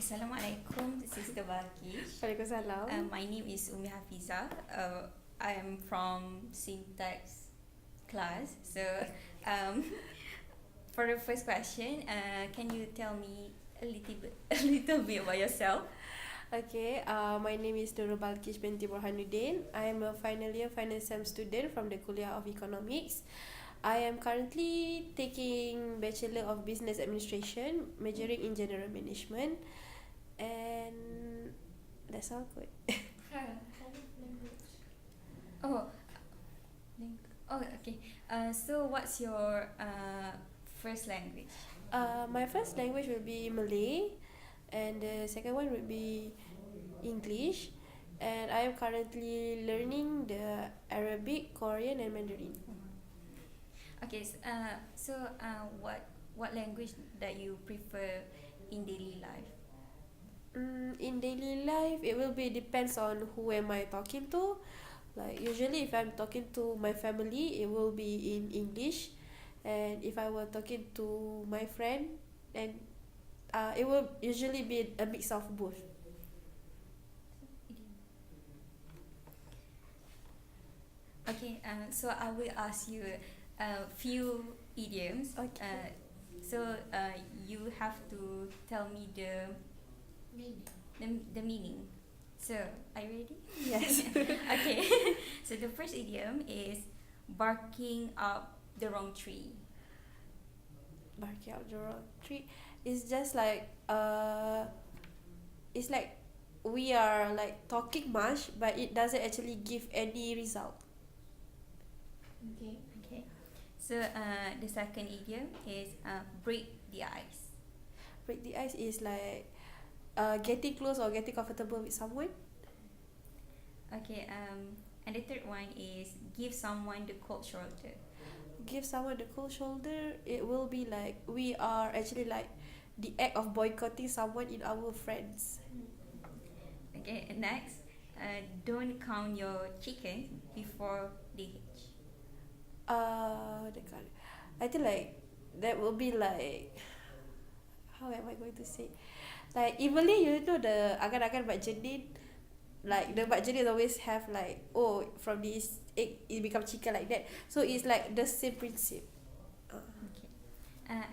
Assalamualaikum, this is Balkish. Waalaikumsalam. My name is Umi Hafiza. I am from syntax class. So, um, for the first question, can you tell me a little bit about yourself? Okay, my name is Nurul Balkish binti Burhanuddin. I am a final year finance sem student from the Kuliah of Economics. I am currently taking Bachelor of Business Administration, majoring in General Management, and that's all good. Oh, okay. So what's your first language? My first language will be Malay, and the second one would be English, and I am currently learning the Arabic, Korean, and Mandarin. Okay. What language that you prefer in daily life? In daily life, it will be depends on who am I talking to. Like usually, if I'm talking to my family, it will be in English, and if I were talking to my friend, then it will usually be a mix of both. Okay. So I will ask you a few idioms. Okay. You have to tell me the meaning. So, are you ready? Yes. Okay. So the first idiom is barking up the wrong tree. Barking out the wrong tree. It's just like it's like we are like talking much, but it doesn't actually give any result. Okay. So the second idiom is break the ice. Break the ice is like getting close or getting comfortable with someone. Okay. And the third one is give someone the cold shoulder. Give someone the cold shoulder, it will be like we are actually like the act of boycotting someone in our friends. Okay. And next, don't count your chickens before they hatch. I think like that will be like, how am I going to say, like in Malay, you know the agar-agar mak jenin, like the mak jenin always have like, oh, from this egg it become chicken like that, so it's like the same principle. Okay.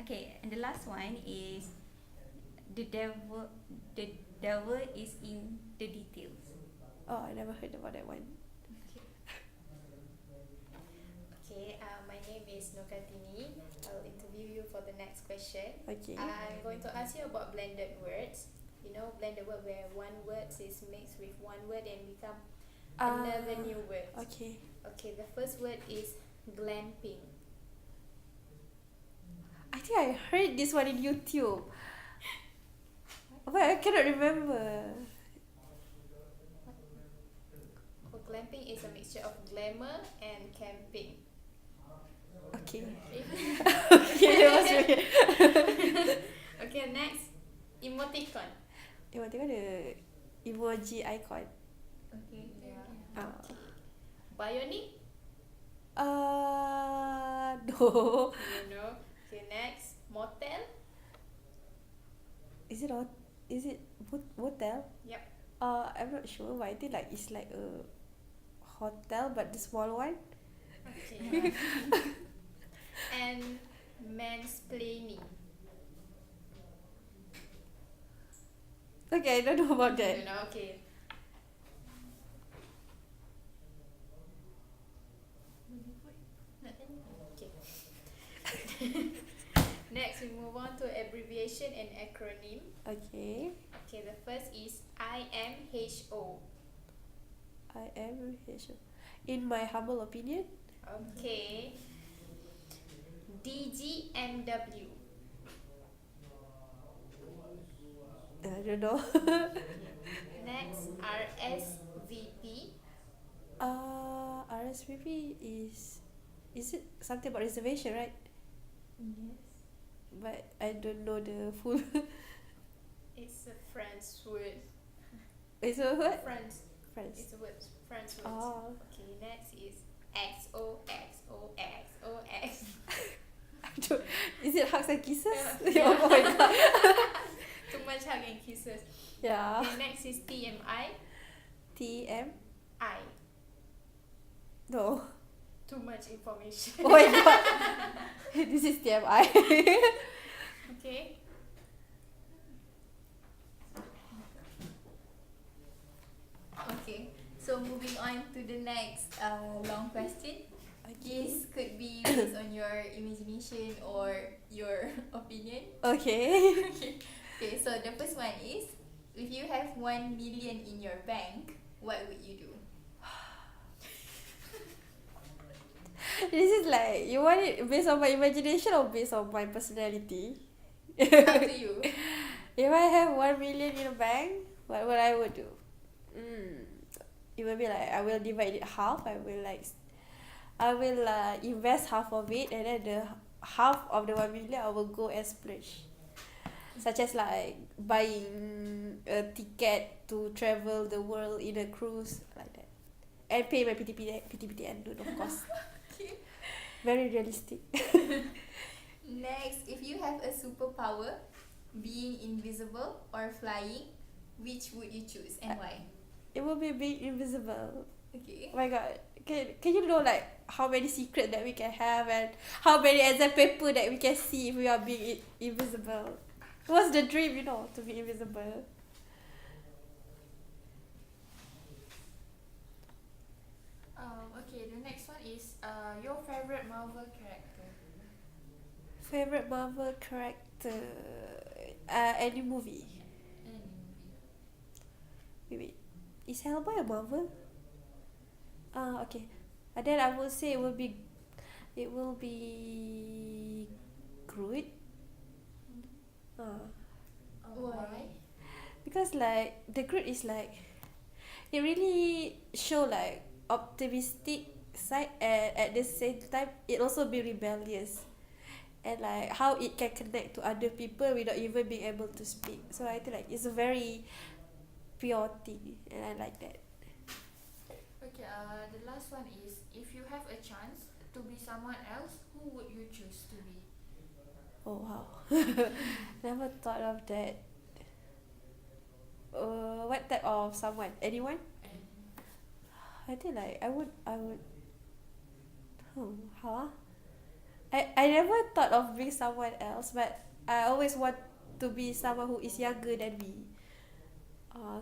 Okay. And the last one is the devil. The devil is in the details. Oh, I never heard about that one. Okay, my name is Nokatini. I'll interview you for the next question. Okay. I'm going to ask you about blended words. You know, blended word where one word is mixed with one word and become another new word. Okay. Okay, the first word is glamping. I think I heard this one in YouTube, but I cannot remember. Oh, glamping is a mixture of glamour and camping. Okay. Okay, that was weird. okay, next, emoticon. Tengok the emoji icon. Okay, yeah. Okay. Bionic. No. You know. Okay, next, motel. Is it motel? Yep. I'm not sure, but I think like it's like a hotel but the small one. Okay. And mansplaining. Okay, I don't know about that. You know, okay. Okay. Next, we move on to abbreviation and acronym. Okay. Okay, the first is IMHO. I am sure. In my humble opinion. Okay. DGMW. I don't know. Next, RSVP. RSVP is it something about reservation, right? Yes. But I don't know the full. It's a French word. It's a what? French. Friends. It's a word. French word. Oh. Okay, next is XOXOXOX. Is it hugs and kisses? Yeah. Oh my god. Too much hug and kisses. Yeah. Okay, next is TMI. TM? I. No. Too much information. Oh my god. This is TMI. Okay. Okay. So moving on to the next long question. This could be based on your imagination or your opinion. Okay. Okay, so the first one is, if you have 1 million in your bank, what would you do? This is like, you want it based on my imagination or based on my personality? Up to you. If I have 1 million in the bank, what would I would do? It will be like I will divide it half. I will invest half of it, and then the half of the 1 million I will go and splurge, such as like buying a ticket to travel the world in a cruise like that, and pay my PTPTN loan, of course. Okay. Very realistic. Next, if you have a superpower, being invisible or flying, which would you choose and why? It will be being invisible. Okay. Oh my god. Can you know like how many secrets that we can have, and how many exam paper that we can see if we are being invisible? What's the dream, to be invisible? Okay, the next one is your favorite Marvel character. Favorite Marvel character? Any movie? Any movie. Wait. Is Hellboy a Marvel? Okay. And then I will say it will be Groot. Why? Because like the Groot is like, it really show like optimistic side, and at the same time it also be rebellious, and like how it can connect to other people without even being able to speak. So I think like it's a very pure thing, and I like that. Okay, the last one is, if you have a chance to be someone else, who would you choose to be? Oh wow. Never thought of that. What type of someone? Anyone? I think like I would huh? I never thought of being someone else, but I always want to be someone who is younger than me.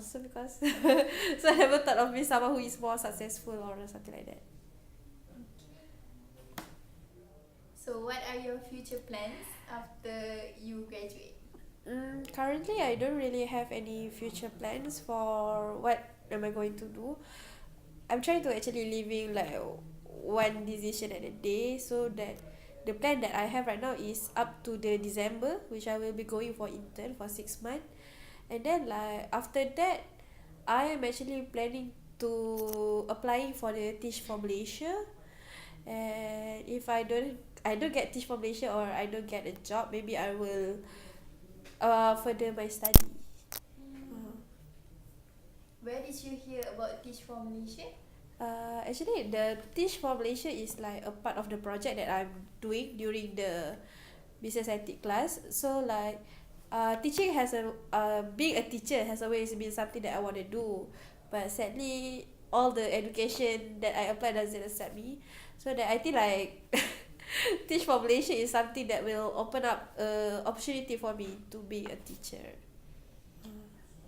So because so I never thought of being someone who is more successful or something like that. So what are your future plans after you graduate? Currently, I don't really have any future plans for what am I going to do. I'm trying to actually living like one decision at a day, so that the plan that I have right now is up to the December, which I will be going for intern for 6 months, and then like after that, I am actually planning to applying for the Teach for Malaysia, and if I don't get Teach for Malaysia, or I don't get a job, maybe I will further my study. Where did you hear about Teach for Malaysia? Actually, the Teach for Malaysia is like a part of the project that I'm doing during the business ethics class. So like, teaching being a teacher has always been something that I want to do, but sadly, all the education that I apply doesn't accept me. So that I think like, Teach for Malaysia is something that will open up opportunity for me to be a teacher.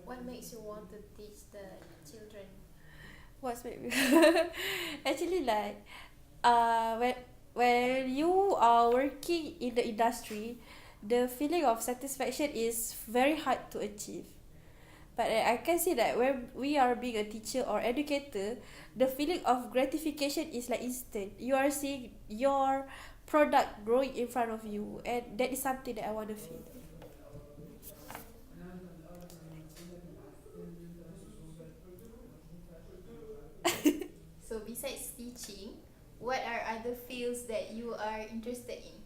What makes you want to teach the children? What's maybe actually like, when you are working in the industry, the feeling of satisfaction is very hard to achieve. But I can see that when we are being a teacher or educator, the feeling of gratification is like instant. You are seeing your product growing in front of you, and that is something that I want to feel. So besides teaching, what are other fields that you are interested in?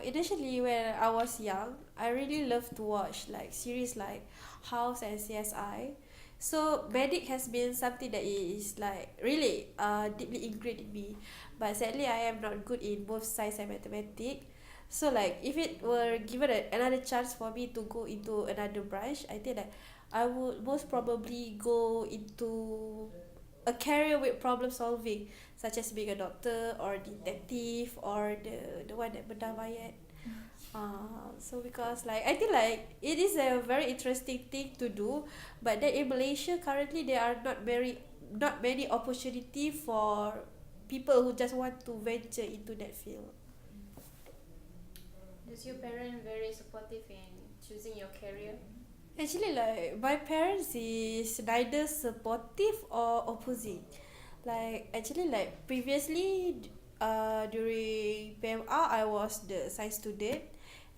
Initially when I was young, I really loved to watch like series like House and CSI. So medic has been something that is like really deeply ingrained in me. But sadly, I am not good in both science and mathematics. So like if it were given another chance for me to go into another branch, I think that I would most probably go into a career with problem solving, such as being a doctor or detective or the one that bedah mayat. So because like I think like it is a very interesting thing to do, but then in Malaysia currently there are not many opportunity for people who just want to venture into that field. Is your parent very supportive in choosing your career? Actually, like my parents is neither supportive or opposing. Like actually, like previously, during PMR I was the science student,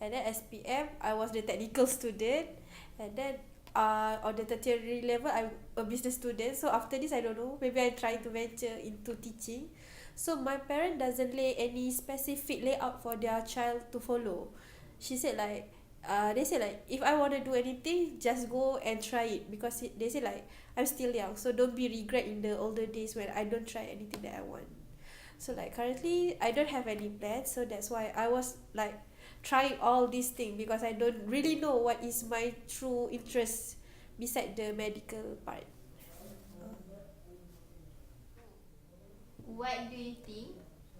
and then SPM I was the technical student, and then on the tertiary level I'm a business student. So after this, I don't know. Maybe I try to venture into teaching. So my parent doesn't lay any specific layout for their child to follow. She said like they say like if I want to do anything just go and try it because they say like I'm still young, so don't be regret in the older days when I don't try anything that I want. So like currently I don't have any plans, so that's why I was like trying all these things because I don't really know what is my true interest beside the medical part. What do you think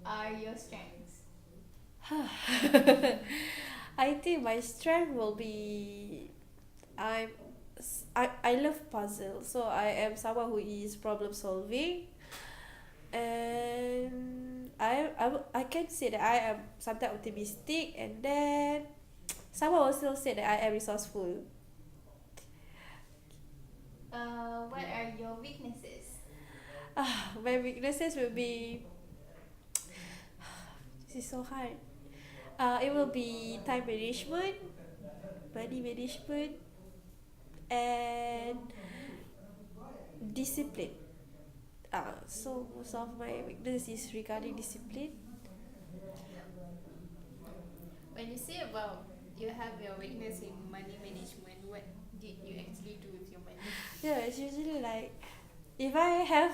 are your strengths? I think my strength will be I'm I love puzzle, so I am someone who is problem solving, and I can say that I am sometimes optimistic, and then someone also said that I am resourceful. What are your weaknesses? My weaknesses will be this is so hard. It will be time management, money management, and discipline. So most of my weakness is regarding discipline. When you say about you have your weakness in money management, what did you actually do with your money? Yeah, it's usually like if I have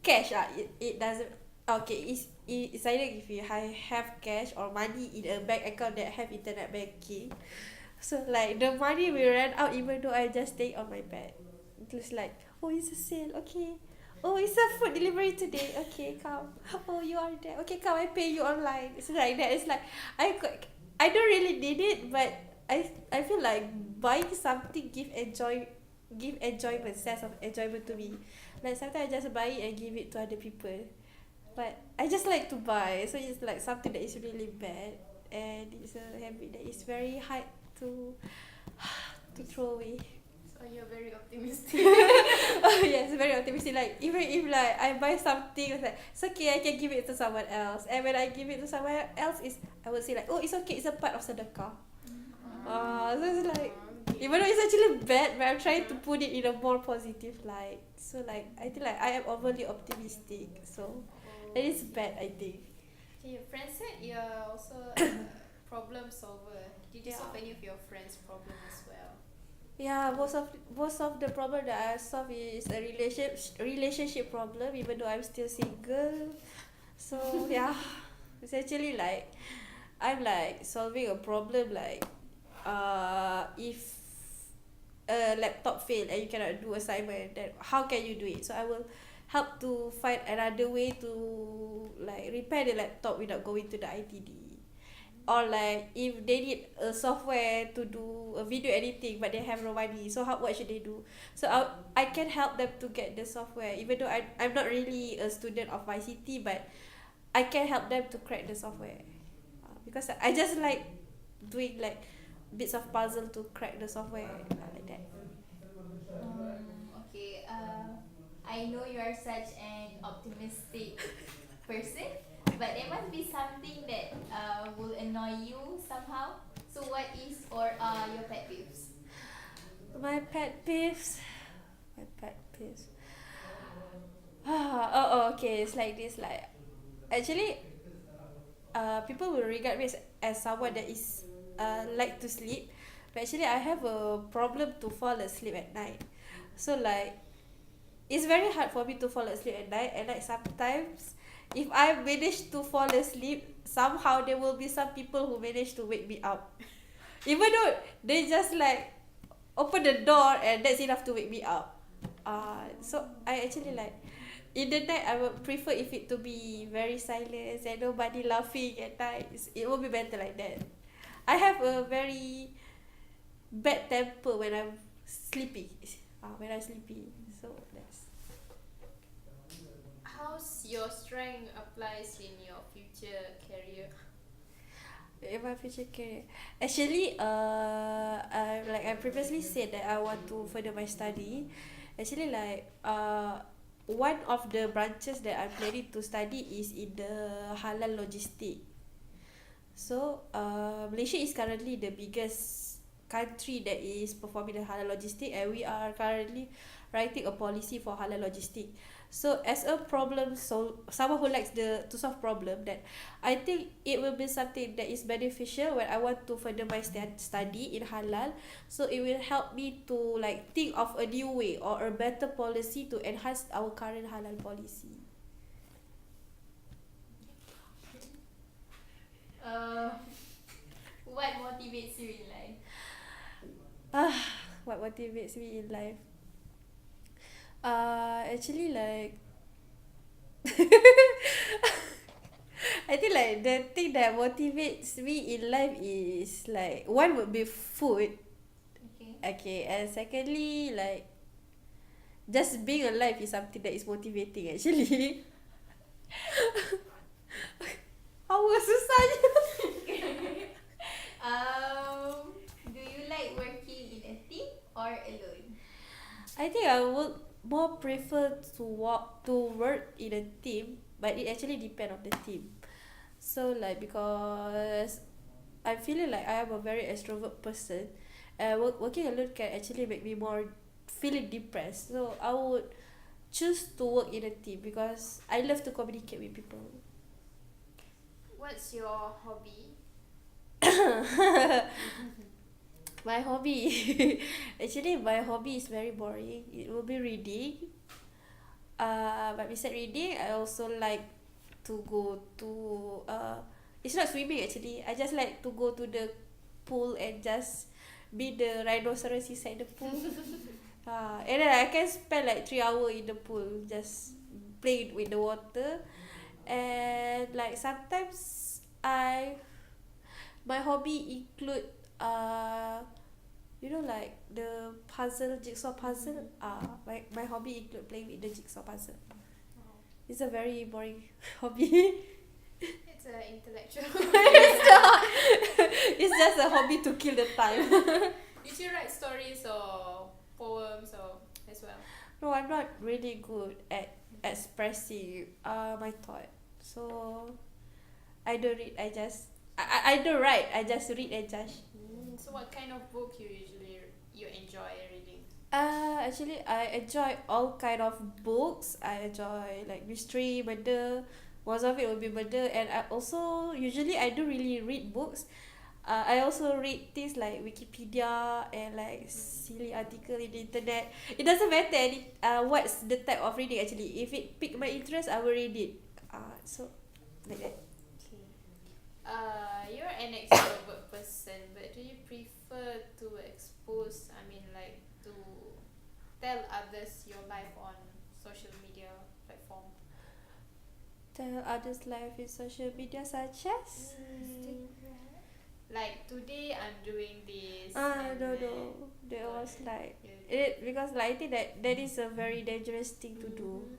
cash, it doesn't. Okay, it's either if you have cash or money in a bank account that have internet banking. So like the money will run out even though I just stay on my bed. It's like, oh, it's a sale, okay. Oh, it's a food delivery today. Okay, come. Oh, you are there. Okay, come. I pay you online. It's like that. It's like I don't really need it, but I feel like buying something give enjoyment, sense of enjoyment to me. Like sometimes I just buy it and give it to other people. But I just like to buy, so it's like something that is really bad, and it's a habit that is very hard to to throw away. So you're very optimistic. Oh yes, very optimistic. Like even if like I buy something, it's like it's okay, I can give it to someone else. And when I give it to someone else, is I would say like, oh, it's okay, it's a part of sedekah. So it's like even though it's actually bad, but I'm trying to put it in a more positive light. So like I think like I am overly optimistic. So that is bad, I think. Okay, your friend said you're also a problem solver. Did you Yeah. solve any of your friends' problem as well? Yeah, most of the problem that I solve is a relationship problem, even though I'm still single. So yeah, it's actually like I'm like solving a problem like if a laptop fail and you cannot do assignment, then how can you do it? So I will help to find another way to like repair the laptop without going to the ITD. Or like if they need a software to do a video editing but they have no money, so what should they do? So I can help them to get the software, even though I'm not really a student of ICT, but I can help them to crack the software, because I just like doing like bits of puzzle to crack the software, like that. Okay. I know you are such an optimistic person, but there must be something that will annoy you somehow. So what is or are your pet peeves? My pet peeves. My pet peeves. Oh, okay. It's like this. Like, actually, people will regard me as someone that is like to sleep, but actually I have a problem to fall asleep at night. So like, it's very hard for me to fall asleep at night, and like sometimes if I manage to fall asleep, somehow there will be some people who manage to wake me up. Even though they just like open the door and that's enough to wake me up. So I actually like in the night I would prefer if it to be very silent and nobody laughing at night. It will be better like that. I have a very bad temper when I'm sleepy. When I'm sleepy. So that's How's your strength applies in your future career? in my future career. Actually, like I previously said that I want to further my study. Actually, like one of the branches that I'm planning to study is in the halal logistic. So, Malaysia is currently the biggest country that is performing the halal logistic, and we are currently writing a policy for halal logistic. So, as a problem, so someone who likes to solve problem, that I think it will be something that is beneficial when I want to further my study in halal. So, it will help me to like think of a new way or a better policy to enhance our current halal policy. What motivates you in life? What motivates me in life? Actually, like I think like the thing that motivates me in life is like one would be food. Okay. Okay, and secondly, like just being alive is something that is motivating actually. Awak susahnya. Do you like working in a team or alone? I think I would more prefer to work in a team, but it actually depends on the team. So like because I'm feeling like I am a very extrovert person, and working alone can actually make me more feeling depressed. So I would choose to work in a team because I love to communicate with people. What's your hobby? My hobby, actually my hobby is very boring. It will be reading. But besides reading, I also like to go to it's not swimming actually. I just like to go to the pool and just be the rhinoceros inside the pool. And then I can spend like 3 hours in the pool just playing with the water. And like sometimes my hobby include like the jigsaw puzzle. My hobby include playing with the jigsaw puzzle. Wow. It's a very boring hobby. It's intellectual. It's not. It's just a hobby to kill the time. Did you write stories or poems or as well? No, I'm not really good at expressing my thought. So I don't read. I don't write. I just read and judge. So what kind of book you enjoy reading? Actually, I enjoy all kind of books. I enjoy like mystery, murder. Most of it will be murder, and I also usually I don't really read books. I also read things like Wikipedia and like silly article in the internet. It doesn't matter what's the type of reading actually. If it pique my interest, I will read it. So like that. Okay. You're an extrovert person, but do you prefer to expose? I mean, like to tell others your life on social media platform. Tell others' life in social media such as. Like today I'm doing this. No. and There was like you- because like I think that is a very dangerous thing to do.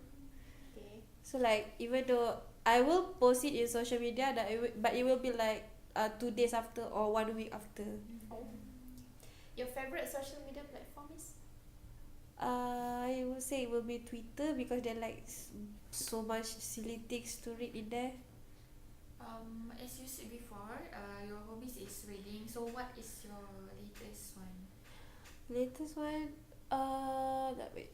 Okay. So like even though I will post it in social media, but it will be like 2 days after or 1 week after. Oh. Your favorite social media platform is? I would say it will be Twitter because there like so much silly things to read in there. As you said before, your hobbies is reading. So what is your latest one? Latest one, wait.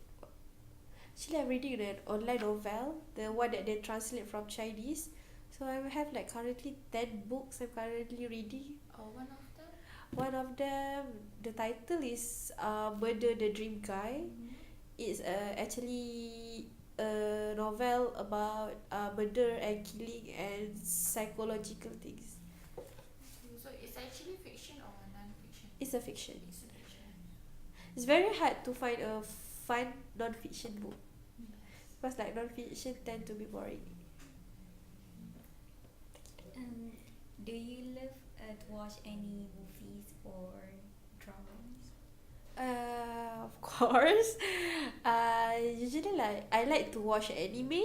Actually, I'm reading an online novel, the one that they translate from Chinese. So I have like currently 10 books I'm currently reading. One of them. One of them, the title is Murder the Dream Guy. It's actually a novel about murder and killing and psychological things. So it's actually fiction or non-fiction? It's a fiction. It's a fiction. It's very hard to find a fun non-fiction book Yes. because like non-fiction tend to be boring. Um, do you love to watch any movies or dramas? Of course. Usually like I like to watch anime.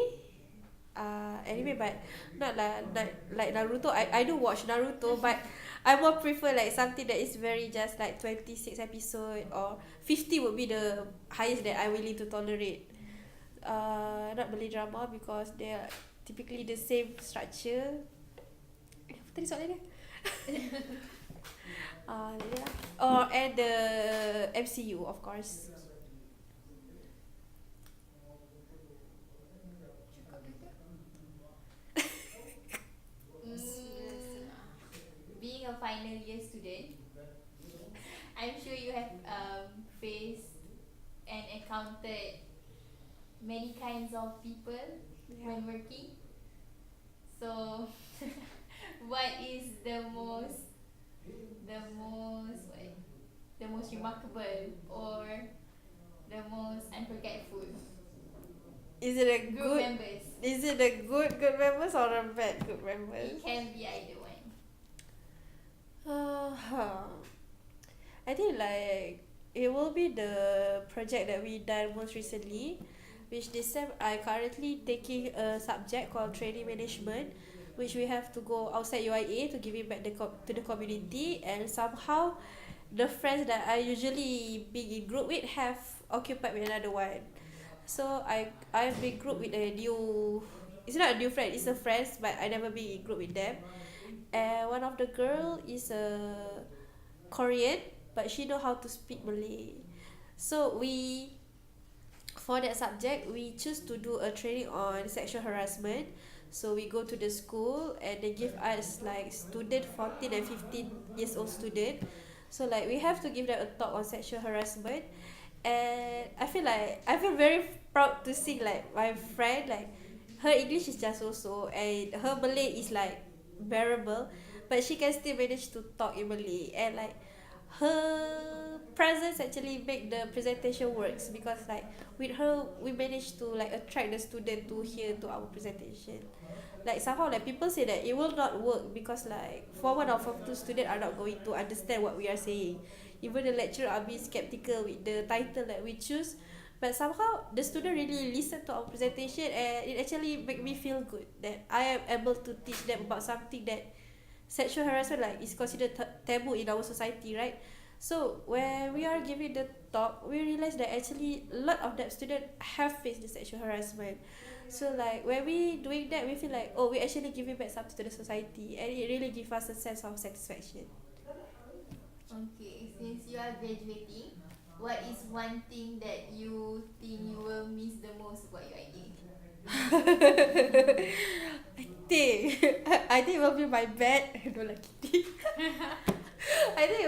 Anime, but not like Naruto. I do watch Naruto, but I more prefer like something that is very just like 26 episode or 50 would be the highest that I'm willing to tolerate. Not Malay drama because they are typically the same structure. Apa tadi soalan dia? Yeah. And the MCU of course. Cakap dia. Being a final year student, I'm sure you have faced and encountered many kinds of people when working. So, what is the most what? The most remarkable or the most unforgettable Is it a group good? members? Is it a good members or a bad good members? It can be either one. I think like it will be the project that we done most recently, which this sem I currently taking a subject called training management, which we have to go outside UIA to give it back to the community, and somehow the friends that I usually be in group with have occupied with another one. So I've been group with a new, it's not a new friend, it's a friends, but I never been in group with them. And one of the girl is a Korean, but she know how to speak Malay. So for that subject we choose to do a training on sexual harassment. So we go to the school and they give us like student 14 and 15 years old student. So like we have to give them a talk on sexual harassment, and I feel very proud to see like my friend, like her English is just so and her Malay is like bearable, but she can still manage to talk in Malay, and like her presence actually make the presentation works because like with her we managed to like attract the student to hear to our presentation. Like somehow like people say that it will not work because like form 1 or form 2 students are not going to understand what we are saying. Even the lecturer are being skeptical with the title that we choose, but somehow the student really listen to our presentation, and it actually make me feel good that I am able to teach them about something that sexual harassment like is considered taboo in our society, right? So when we are giving the talk, we realize that actually a lot of that student have faced the sexual harassment. So like when we doing that, we feel like, oh, we actually giving back something to the society, and it really give us a sense of satisfaction. Okay, since you are graduating, what is one thing that you think you will miss the most about your idea? I think it will be my bed. No lah, kidding. I think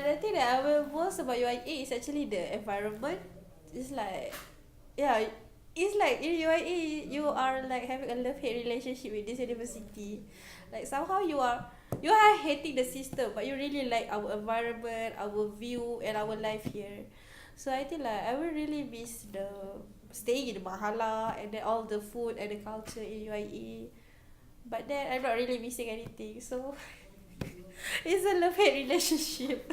the thing that I will most about UIA is actually the environment. It's like, yeah, it's like in UIA you are like having a love-hate relationship with this university. Like somehow you are hating the system, but you really like our environment, our view, and our life here. So I think like I will really miss the staying in the Mahala and then all the food and the culture in UIA. But then I'm not really missing anything, so it's a love-hate relationship.